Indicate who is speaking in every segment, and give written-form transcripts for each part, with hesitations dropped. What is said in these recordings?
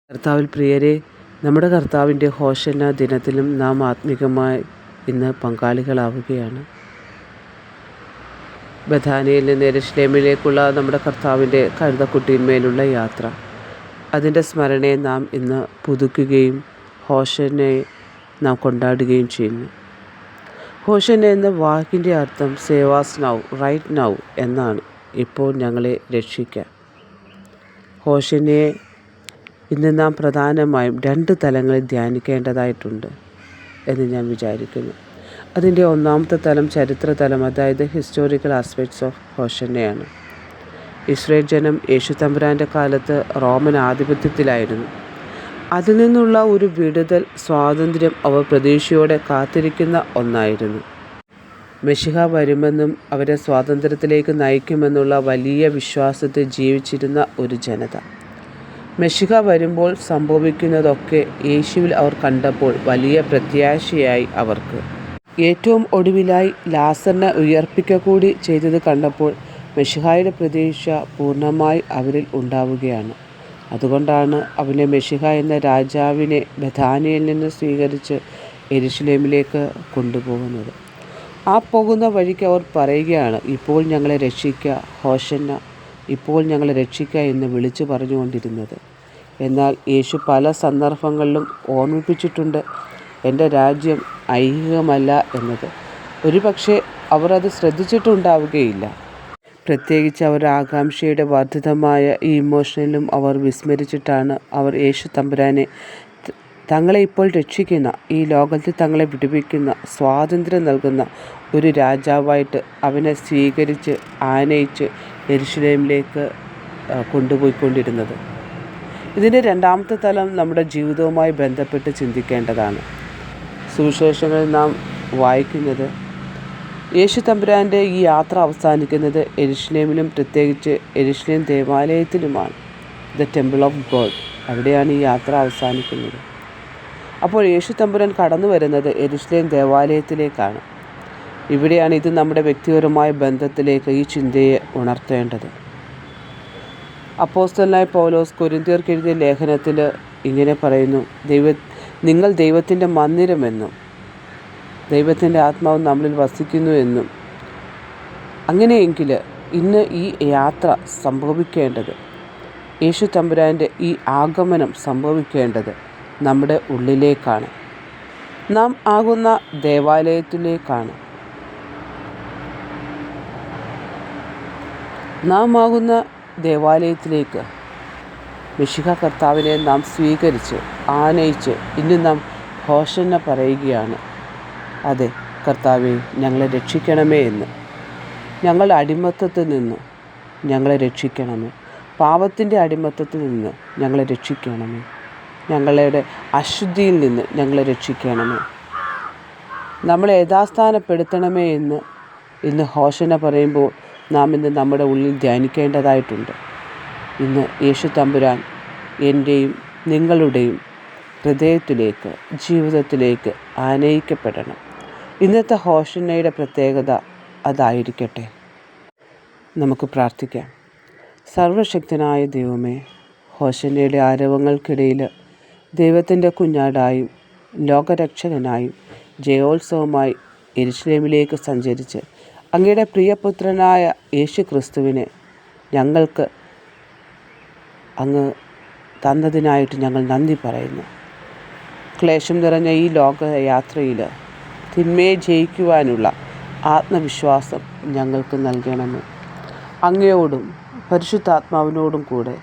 Speaker 1: കർത്താവിൽ പ്രിയരെ, നമ്മുടെ കർത്താവിൻ്റെ ഹോശന്ന ദിനത്തിലും നാം ആത്മീകമായി ഇന്ന് പങ്കാളികളാവുകയാണ്. ബഥാനിയിൽ നിന്ന് യെരുശലേമിലേക്കുള്ള നമ്മുടെ കർത്താവിൻ്റെ കഴുതക്കുട്ടിന്മേലുള്ള യാത്ര, അതിൻ്റെ സ്മരണയെ നാം ഇന്ന് പുതുക്കുകയും ഹോശന്നയെ നാം കൊണ്ടാടുകയും ചെയ്യുന്നു. ഹോശന്ന എന്ന വാക്കിൻ്റെ അർത്ഥം സേവാസ് നൗ, റൈറ്റ് നൗ എന്നാണ്. ഇപ്പോൾ ഞങ്ങളെ രക്ഷിക്കാം. ഹോശന്നയെ ഇന്ന് നാം പ്രധാനമായും 2 തലങ്ങളിൽ ധ്യാനിക്കേണ്ടതായിട്ടുണ്ട് എന്ന് ഞാൻ വിചാരിക്കുന്നു. അതിൻ്റെ ഒന്നാമത്തെ തലം ചരിത്രതലം, അതായത് ഹിസ്റ്റോറിക്കൽ ആസ്പെക്ട്സ് ഓഫ് ഹോശന്നയാണ്. ഇസ്രായേൽ ജനം യേശു തമ്പുരാൻ്റെ കാലത്ത് റോമൻ ആധിപത്യത്തിലായിരുന്നു. അതിൽ നിന്നുള്ള ഒരു വിടുതൽ, സ്വാതന്ത്ര്യം അവർ പ്രതീക്ഷയോടെ കാത്തിരിക്കുന്ന ഒന്നായിരുന്നു. മെശിഹ വരുമെന്നും അവരെ സ്വാതന്ത്ര്യത്തിലേക്ക് നയിക്കുമെന്നുള്ള വലിയ വിശ്വാസത്തിൽ ജീവിച്ചിരുന്ന ഒരു ജനത. മെശിഹ വരുമ്പോൾ സംഭവിക്കുന്നതൊക്കെ യേശുവിൽ അവർ കണ്ടപ്പോൾ വലിയ പ്രത്യാശയായി അവർക്ക്. ഏറ്റവും ഒടുവിലായി ലാസറിനെ ഉയർപ്പിക്കുക കൂടി ചെയ്തത് കണ്ടപ്പോൾ മെശിഹായുടെ പ്രതീക്ഷ പൂർണ്ണമായി അവരിൽ ഉണ്ടാവുകയാണ്. അതുകൊണ്ടാണ് അവനെ മെശിഹ എന്ന രാജാവിനെ ബഥാനിയിൽ നിന്ന് സ്വീകരിച്ച് യെരുശലേമിലേക്ക് കൊണ്ടുപോകുന്നത്. ആ പോകുന്ന വഴിക്ക് അവർ പറയുകയാണ്, ഇപ്പോൾ ഞങ്ങളെ രക്ഷിക്കുക, ഹോശന്ന, ഇപ്പോൾ ഞങ്ങളെ രക്ഷിക്കുക എന്ന് വിളിച്ചു പറഞ്ഞുകൊണ്ടിരുന്നത്. എന്നാൽ യേശു പല സന്ദർഭങ്ങളിലും ഓർമ്മിപ്പിച്ചിട്ടുണ്ട്, എൻ്റെ രാജ്യം ഐഹികമല്ല എന്നത്. ഒരുപക്ഷെ അവർ അത് ശ്രദ്ധിച്ചിട്ടുണ്ടാവുകയില്ല. പ്രത്യേകിച്ച് അവരുടെ ആകാംക്ഷയുടെ വർദ്ധിതമായ ഈ ഇമോഷനിലും അവർ വിസ്മരിച്ചിട്ടാണ് അവർ യേശു തമ്പുരാനെ, തങ്ങളെ ഇപ്പോൾ രക്ഷിക്കുന്ന, ഈ ലോകത്തിൽ തങ്ങളെ വിടുവിക്കുന്ന, സ്വാതന്ത്ര്യം നൽകുന്ന ഒരു രാജാവായിട്ട് അവനെ സ്വീകരിച്ച് ആനയിച്ച് യെരുശലേമിലേക്ക് കൊണ്ടുപോയിക്കൊണ്ടിരുന്നത്. ഇതിൻ്റെ രണ്ടാമത്തെ തലം നമ്മുടെ ജീവിതവുമായി ബന്ധപ്പെട്ട് ചിന്തിക്കേണ്ടതാണ്. സുവിശേഷങ്ങളിൽ നാം വായിക്കുന്നത്, യേശു തമ്പുരാൻ്റെ ഈ യാത്ര അവസാനിക്കുന്നത് യെരുശലേമിലും, പ്രത്യേകിച്ച് യെരുശലേം ദേവാലയത്തിലുമാണ്. ദ ടെമ്പിൾ ഓഫ് ഗോഡ്, അവിടെയാണ് ഈ യാത്ര അവസാനിക്കുന്നത്. അപ്പോൾ യേശു തമ്പുരാൻ കടന്നു വരുന്നത് യെരുശലേം ദേവാലയത്തിലേക്കാണ്. ഇവിടെയാണ് ഇത് നമ്മുടെ വ്യക്തിപരമായ ബന്ധത്തിലേക്ക് ഈ ചിന്തയെ ഉണർത്തേണ്ടത്. അപ്പോസ്തലനായ പൗലോസ് കൊരിന്ത്യർക്ക് എഴുതിയ ലേഖനത്തിൽ ഇങ്ങനെ പറയുന്നു, നിങ്ങൾ ദൈവത്തിൻ്റെ മന്ദിരമെന്നും ദൈവത്തിൻ്റെ ആത്മാവ് നമ്മളിൽ വസിക്കുന്നു എന്നും. അങ്ങനെയെങ്കിൽ ഇന്ന് ഈ യാത്ര സംഭവിക്കേണ്ടത്, യേശു തമ്പുരാൻ്റെ ഈ ആഗമനം സംഭവിക്കേണ്ടത് നമ്മുടെ ഉള്ളിലേക്കാണ്. നാം ആകുന്ന ദേവാലയത്തിലേക്കാണ്. നാം ആകുന്ന ദേവാലയത്തിലേക്ക് മെശിഹ കർത്താവിനെ നാം സ്വീകരിച്ച് ആനയിച്ച് ഇന്ന് നാം ഹോശന്ന പറയുകയാണ്. അതെ കർത്താവേ, ഞങ്ങളെ രക്ഷിക്കണമേ എന്ന്. ഞങ്ങളുടെ അടിമത്തത്തിൽ നിന്ന് ഞങ്ങളെ രക്ഷിക്കണമേ. പാപത്തിൻ്റെ അടിമത്തത്തിൽ നിന്ന് ഞങ്ങളെ രക്ഷിക്കണമേ. ഞങ്ങളുടെ അശുദ്ധിയിൽ നിന്ന് ഞങ്ങളെ രക്ഷിക്കണമേ. നമ്മളെ യഥാസ്ഥാനപ്പെടുത്തണമേ എന്ന് ഇന്ന് ഹോശന്ന പറയുമ്പോൾ നാം ഇന്ന് നമ്മുടെ ഉള്ളിൽ ധ്യാനിക്കേണ്ടതായിട്ടുണ്ട്. ഇന്ന് യേശു തമ്പുരാൻ എൻ്റെയും നിങ്ങളുടെയും ഹൃദയത്തിലേക്ക്, ജീവിതത്തിലേക്ക് ആനയിക്കപ്പെടണം. ഇന്നത്തെ ഹോശന്നയുടെ പ്രത്യേകത അതായിരിക്കട്ടെ. നമുക്ക് പ്രാർത്ഥിക്കാം. സർവശക്തനായ ദൈവമേ, ഹോശന്നയുടെ ആരവങ്ങൾക്കിടയിൽ ദൈവത്തിൻ്റെ കുഞ്ഞാടായും ലോകരക്ഷകനായും ജയോത്സവമായി യെരുശലേമിലേക്ക് സഞ്ചരിച്ച് അങ്ങയുടെ പ്രിയപുത്രനായ യേശു ക്രിസ്തുവിനെ ഞങ്ങൾക്ക് അങ്ങ് തന്നതിനായിട്ട് ഞങ്ങൾ നന്ദി പറയുന്നു. ക്ലേശം നിറഞ്ഞ ഈ ലോകയാത്രയിൽ തിന്മയെ ജയിക്കുവാനുള്ള ആത്മവിശ്വാസം ഞങ്ങൾക്ക് നൽകണമേ. അങ്ങയോടും പരിശുദ്ധാത്മാവിനോടും കൂടെ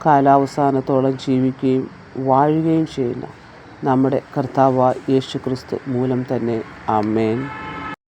Speaker 1: കാലാവസാനത്തോളം ജീവിക്കുകയും വാഴുകയും ചെയ്യുന്ന നമ്മുടെ കർത്താവായ യേശു ക്രിസ്തു മൂലം തന്നെ. ആമേൻ.